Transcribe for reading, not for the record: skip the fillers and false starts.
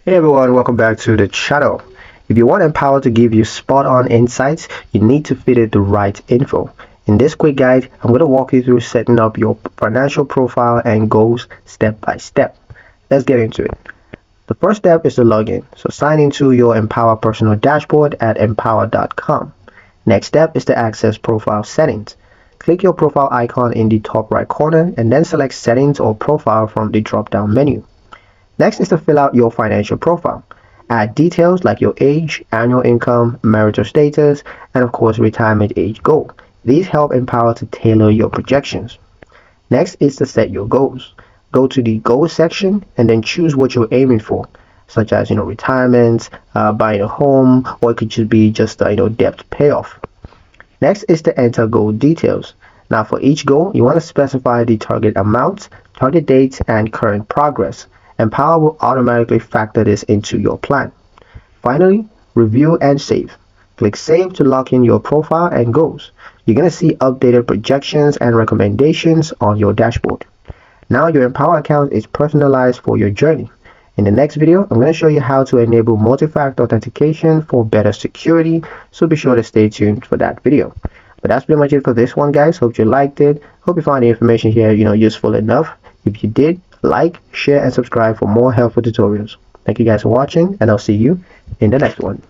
Hey everyone, welcome back to the channel. If you want Empower to give you spot on insights, you need to feed it the right info. In this quick guide, I'm going to walk you through setting up your financial profile and goals step by step. Let's get into it. The first step is to log in. So sign into your Empower personal dashboard at empower.com. Next step is to access profile settings. Click your profile icon in the top right corner and then select settings or profile from the drop down menu. Next is to fill out your financial profile. Add details like your age, annual income, marital status, and of course retirement age goal. These help Empower to tailor your projections. Next is to set your goals. Go to the goals section and then choose what you're aiming for, such as retirement, buying a home, or it could just be debt payoff. Next is to enter goal details. Now for each goal, you want to specify the target amount, target date, and current progress. Empower will automatically factor this into your plan. Finally, review and save. Click Save to lock in your profile and goals. You're going to see updated projections and recommendations on your dashboard. Now your Empower account is personalized for your journey. In the next video, I'm going to show you how to enable multi-factor authentication for better security, so be sure to stay tuned for that video. But that's pretty much it for this one, guys. Hope you liked it. Hope you found the information here useful enough. If you did, like, share, and subscribe for more helpful tutorials. Thank you guys for watching, and I'll see you in the next one.